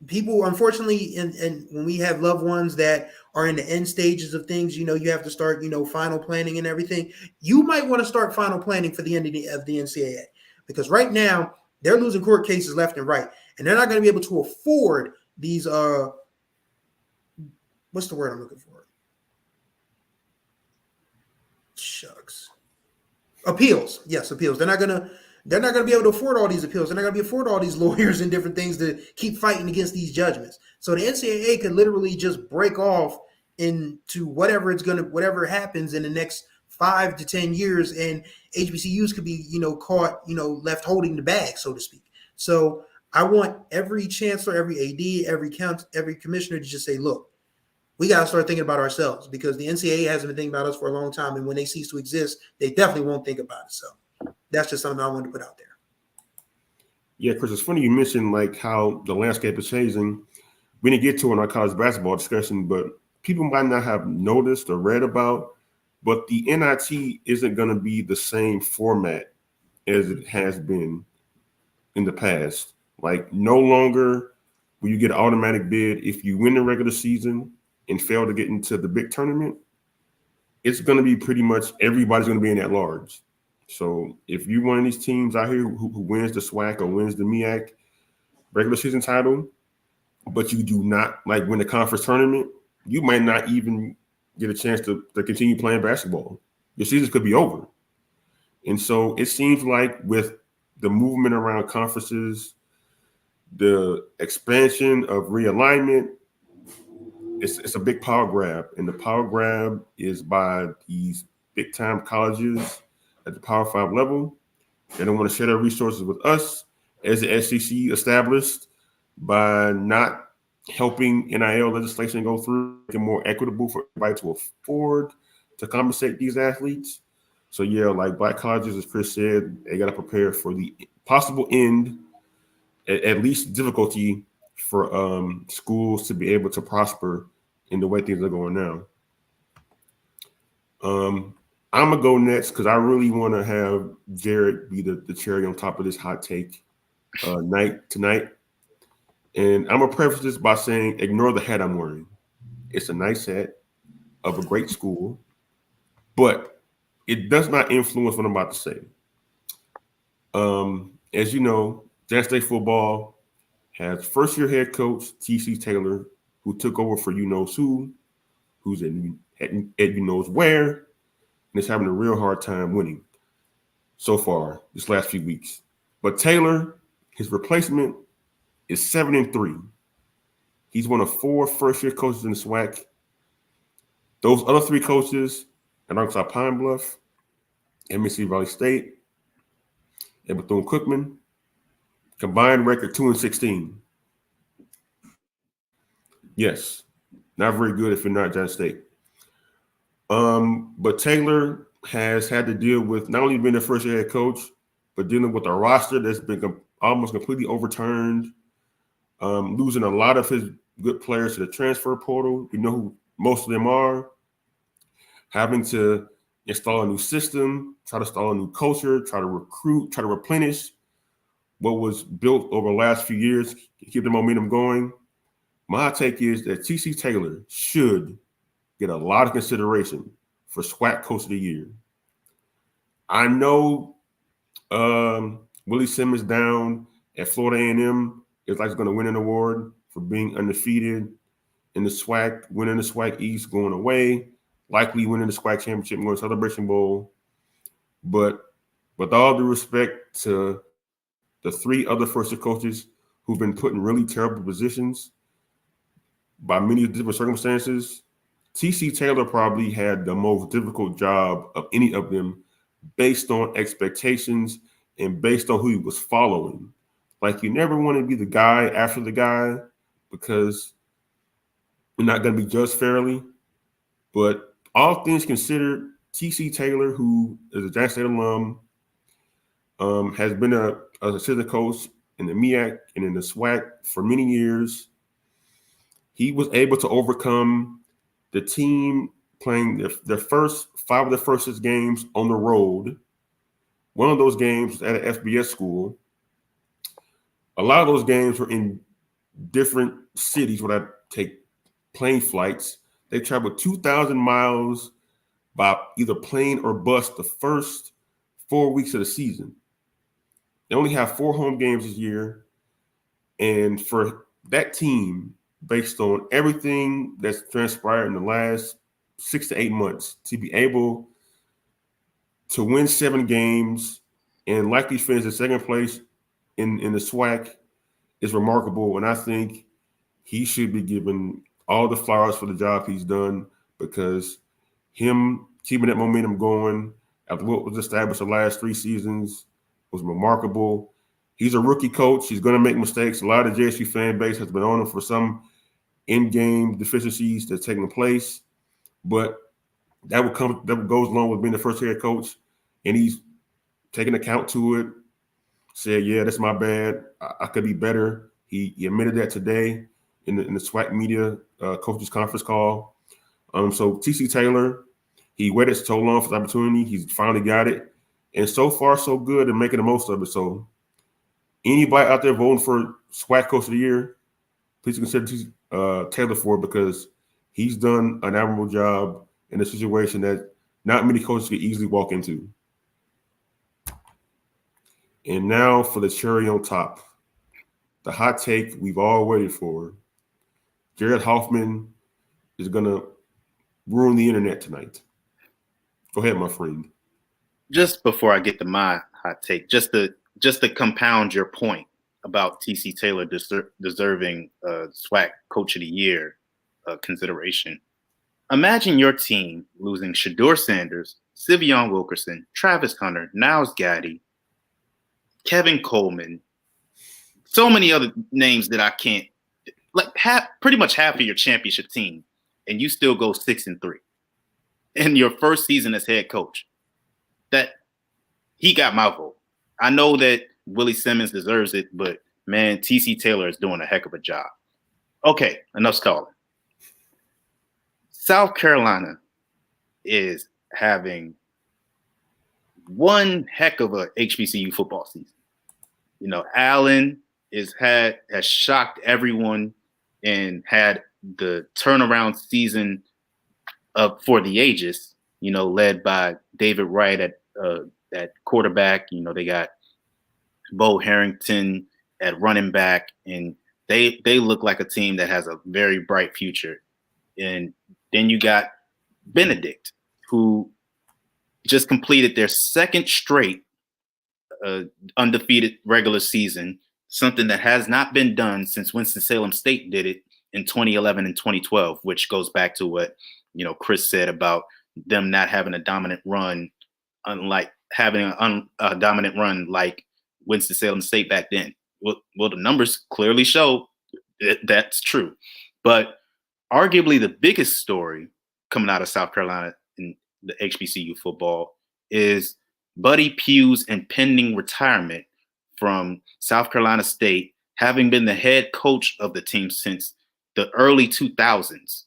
people, unfortunately, and when we have loved ones that are in the end stages of things, you have to start, final planning and everything. You might want to start final planning for the end of the NCAA, because right now they're losing court cases left and right, and they're not going to be able to afford these. What's the word I'm looking for? Shucks. Appeals. Yes, appeals. They're not going to be able to afford all these appeals. They're not going to be able to afford all these lawyers and different things to keep fighting against these judgments. So the NCAA could literally just break off into whatever happens in the next 5 to 10 years, and HBCUs could be, caught, left holding the bag, so to speak. So I want every chancellor, every AD, every commissioner to just say, look, we got to start thinking about ourselves, because the NCAA hasn't been thinking about us for a long time. And when they cease to exist, they definitely won't think about it. So that's just something I wanted to put out there. Yeah, Chris, it's funny you mentioned like how the landscape is changing. We didn't get to it in our college basketball discussion, but people might not have noticed or read about, but the NIT isn't going to be the same format as it has been in the past. Like, no longer will you get an automatic bid if you win the regular season and fail to get into the big tournament. It's going to be pretty much everybody's going to be in at large. So if you're one of these teams out here who wins the SWAC or wins the MEAC regular season title, but you do not win the conference tournament, you might not even get a chance to continue playing basketball. Your season could be over. And so it seems like with the movement around conferences, the expansion of realignment, it's a big power grab. And the power grab is by these big-time colleges at the Power 5 level. They don't want to share their resources with us as the SEC established by not helping NIL legislation go through, making it more equitable for everybody to afford to compensate these athletes. So yeah, like black colleges, as Chris said, they got to prepare for the possible end, at least difficulty for schools to be able to prosper in the way things are going now. I'm gonna go next because I really want to have Jarrett be the cherry on top of this hot take night tonight. And I'm gonna preface this by saying, ignore the hat I'm wearing. It's a nice hat of a great school, but it does not influence what I'm about to say. As you know, Jackson State football has first-year head coach T.C. Taylor, who took over for you knows who, who's at you knows where, and is having a real hard time winning. so far this last few weeks. But Taylor, his replacement, is 7-3. He's one of 4 first-year coaches in the SWAC. Those other 3 coaches at Arkansas Pine Bluff, Mississippi Valley State, and Bethune-Cookman, combined record 2-16. Yes, not very good if you're not Jackson State. But Taylor has had to deal with not only being the first-year head coach, but dealing with a roster that's been almost completely overturned, losing a lot of his good players to the transfer portal. We know who most of them are. Having to install a new system, try to install a new culture, try to recruit, try to replenish what was built over the last few years, keep the momentum going. My take is that TC Taylor should get a lot of consideration for SWAC Coach of the Year. I know Willie Simmons down at Florida A&M is like going to win an award for being undefeated in the SWAC, winning the SWAC East, going away, likely winning the SWAC championship, going to Celebration Bowl. But with all due respect to the 3 other first-year coaches who've been put in really terrible positions by many different circumstances, TC Taylor probably had the most difficult job of any of them based on expectations and based on who he was following. Like, you never want to be the guy after the guy because you're not going to be judged fairly. But all things considered, TC Taylor, who is a Jackson State alum, has been an assistant coach in the MEAC and in the SWAC for many years. He was able to overcome the team playing their first 5 of their first 6 games on the road. One of those games was at an FBS school. A lot of those games were in different cities where I take plane flights. They traveled 2,000 miles by either plane or bus the first 4 weeks of the season. They only have 4 home games this year. And for that team, based on everything that's transpired in the last 6 to 8 months, to be able to win 7 games and likely finish in second place in the SWAC is remarkable. And I think he should be given all the flowers for the job he's done, because him keeping that momentum going after what was established the last 3 seasons was remarkable. He's a rookie coach. He's going to make mistakes. A lot of the JSU fan base has been on him for some in-game deficiencies that's taking place, that goes along with being the first head coach, and he's taking account to it. Said, yeah, that's my bad. I could be better. He admitted that today in the SWAC media coaches conference call. So TC Taylor, he waited so long for the opportunity. He's finally got it, and so far so good and making the most of it. So anybody out there voting for SWAC Coach of the Year, please consider Taylor for it, because he's done an admirable job in a situation that not many coaches could easily walk into. And now for the cherry on top, the hot take we've all waited for. Jarrett Hoffman is going to ruin the internet tonight. Go ahead, my friend. Just before I get to my hot take, just to compound your point about TC Taylor deserving SWAC Coach of the Year consideration. Imagine your team losing Shador Sanders, Sivion Wilkerson, Travis Hunter, Niles Gaddy, Kevin Coleman, so many other names that I can't, pretty much half of your championship team, and you still go 6-3 in your first season as head coach. That he got my vote. I know that Willie Simmons deserves it, but man, TC Taylor is doing a heck of a job. Okay, enough stalling. South Carolina is having one heck of a HBCU football season. You know, Allen has shocked everyone and had the turnaround season for the ages, you know, led by David Wright at quarterback. You know, they got Bo Harrington at running back, and they look like a team that has a very bright future. And then you got Benedict, who just completed their second straight undefeated regular season, something that has not been done since Winston-Salem State did it in 2011 and 2012, which goes back to what, Chris said about them not having a dominant run, unlike having a dominant run like Winston-Salem State back then. Well, the numbers clearly show that's true. But arguably the biggest story coming out of South Carolina in the HBCU football is Buddy Pugh's impending retirement from South Carolina State, having been the head coach of the team since the early 2000s.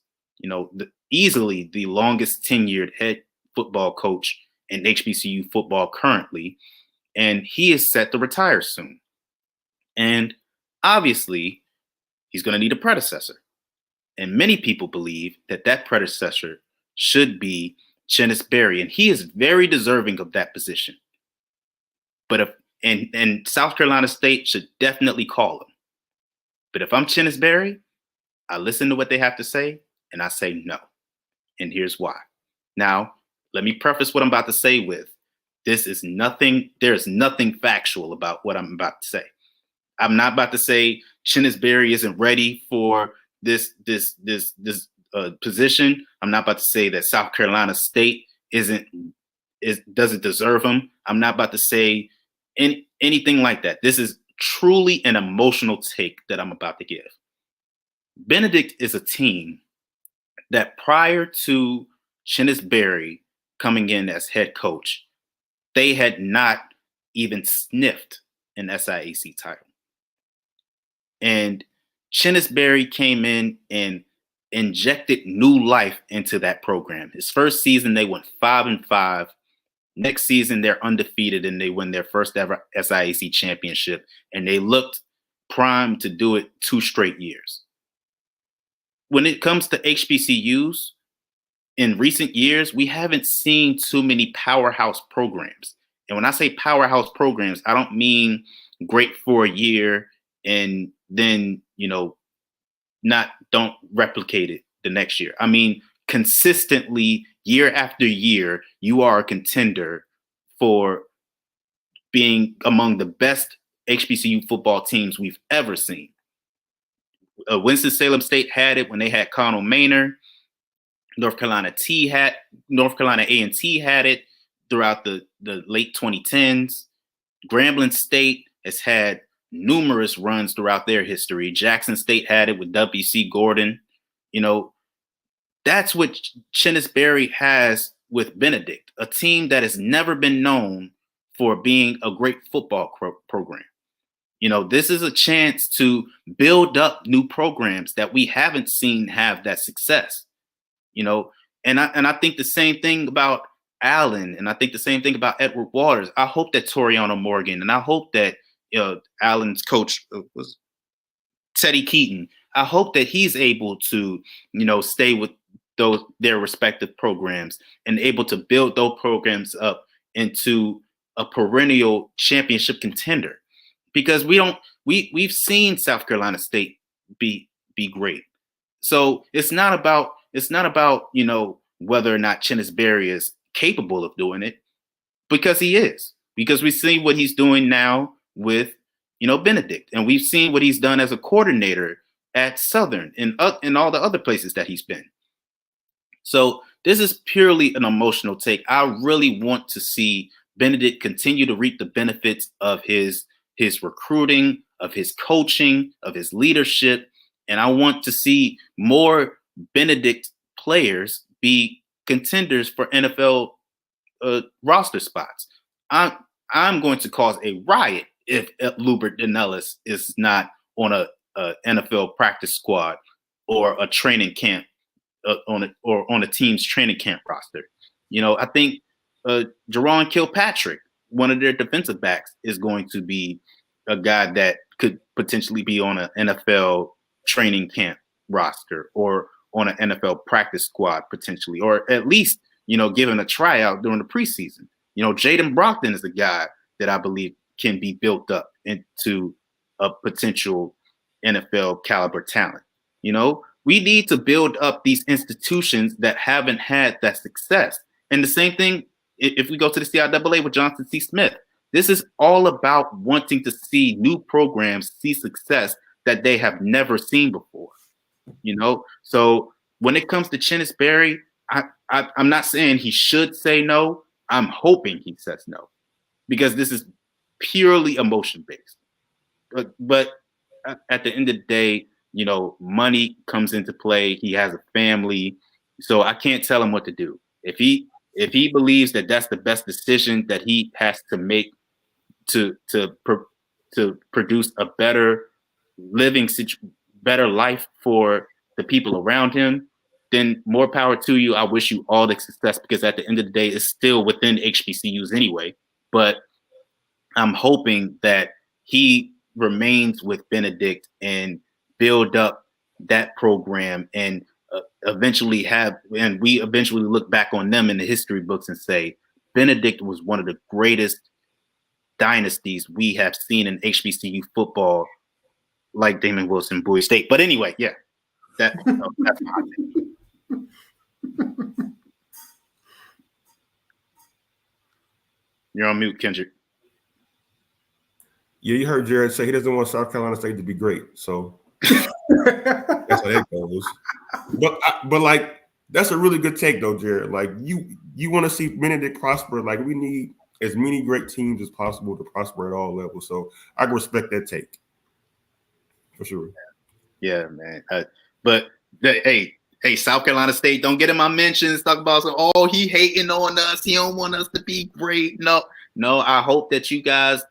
Easily the longest tenured head football coach in HBCU football currently, and he is set to retire soon. And obviously, he's going to need a predecessor. And many people believe that that predecessor should be Chennis Berry, and he is very deserving of that position. But and South Carolina State should definitely call him. But if I'm Chennis Berry, I listen to what they have to say, and I say no. And here's why. Now, let me preface what I'm about to say with, there's nothing factual about what I'm about to say. I'm not about to say Chennis Berry isn't ready for this position. I'm not about to say that South Carolina State doesn't deserve him. I'm not about to say anything like that. This is truly an emotional take that I'm about to give. Benedict is a team that prior to Chennis Berry coming in as head coach, they had not even sniffed an SIAC title. And Chennis Berry came in and injected new life into that program. His first season, they went 5-5. Next season, they're undefeated and they win their first ever SIAC championship. And they looked primed to do it 2 straight years. When it comes to HBCUs, in recent years, we haven't seen too many powerhouse programs. And when I say powerhouse programs, I don't mean great for a year and then, don't replicate it the next year. I mean, consistently, year after year, you are a contender for being among the best HBCU football teams we've ever seen. Winston-Salem State had it when they had Connell Maynor. North Carolina A&T had it throughout the late 2010s. Grambling State has had numerous runs throughout their history. Jackson State had it with W.C. Gordon. That's what Chennis Berry has with Benedict, a team that has never been known for being a great football program. This is a chance to build up new programs that we haven't seen have that success. And I think the same thing about Allen, and I think the same thing about Edward Waters. I hope that Toriano Morgan, and I hope that Allen's coach was Teddy Keaton. I hope that he's able to, stay with their respective programs and able to build those programs up into a perennial championship contender. Because we've seen South Carolina State be great. So it's not about whether or not Chennis Berry is capable of doing it, because he is. Because we see what he's doing now with Benedict, and we've seen what he's done as a coordinator at Southern and all the other places that he's been. So this is purely an emotional take. I really want to see Benedict continue to reap the benefits of his recruiting, of his coaching, of his leadership. And I want to see more Benedict players be contenders for NFL roster spots. I'm going to cause a riot if Lubert Danellis is not on a NFL practice squad or a training camp on a team's training camp roster. I think Jerron Kilpatrick, one of their defensive backs, is going to be a guy that could potentially be on an NFL training camp roster or on an NFL practice squad potentially, or at least, given a tryout during the preseason. Jaden Brockton is a guy that I believe can be built up into a potential NFL caliber talent. We need to build up these institutions that haven't had that success. And the same thing, if we go to the CIAA with Johnson C. Smith, This is all about wanting to see new programs see success that they have never seen before. So when it comes to Chennis Berry, I'm not saying he should say no. I'm hoping he says no, because this is purely emotion based. But at the end of the day, money comes into play. He has a family, so I can't tell him what to do. If he believes that that's the best decision that he has to make to produce a better better life for the people around him, then more power to you. I wish you all the success, because at the end of the day, it's still within HBCUs anyway. But I'm hoping that he remains with Benedict and build up that program, and we eventually look back on them in the history books and say Benedict was one of the greatest dynasties we have seen in HBCU football, like Damon Wilson, Bowie State. But anyway, yeah, that's my thing. You're on mute, Kendrick. Yeah, you heard Jared say he doesn't want South Carolina State to be great. So that's how that goes. But like, that's a really good take though, Jared. Like, you want to see Benedict prosper. Like, we need as many great teams as possible to prosper at all levels. So I can respect that take for sure. Yeah, man. Hey, South Carolina State, don't get in my mentions. Talk about he hating on us. He don't want us to be great. No. I hope that you guys,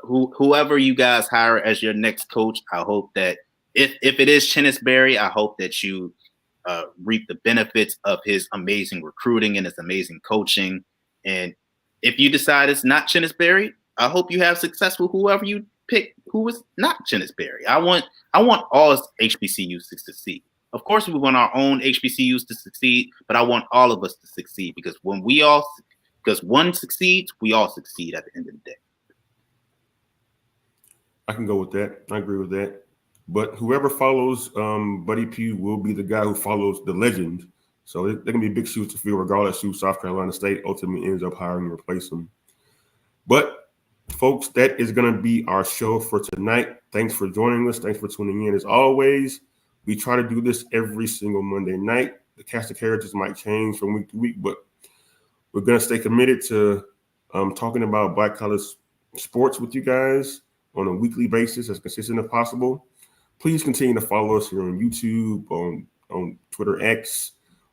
whoever you guys hire as your next coach, I hope that if it is Chennis Berry, I hope that you reap the benefits of his amazing recruiting and his amazing coaching. And if you decide it's not Chennis Berry, I hope you have success with whoever you pick who is not Chennis Berry. I want all HBCUs to succeed. Of course, we want our own HBCUs to succeed, but I want all of us to succeed, because because one succeeds, we all succeed at the end of the day. I can go with that. I agree with that. But whoever follows Buddy Pugh will be the guy who follows the legend. So they're going to be big shoes to fill, regardless who South Carolina State ultimately ends up hiring to replace him. But, folks, that is going to be our show for tonight. Thanks for joining us. Thanks for tuning in. As always, we try to do this every single Monday night. The cast of characters might change from week to week, but we're going to stay committed to talking about Black college sports with you guys on a weekly basis, as consistent as possible. Please continue to follow us here on YouTube, on Twitter X,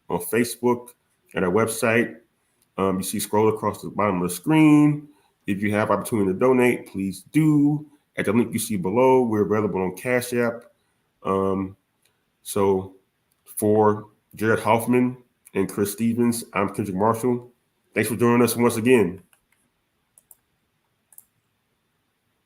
on Facebook, at our website. You see scroll across the bottom of the screen. If you have opportunity to donate, please do. At the link you see below, we're available on Cash App. So for Jarrett Hoffman and Chris Stevens, I'm Kendrick Marshall. Thanks for joining us once again.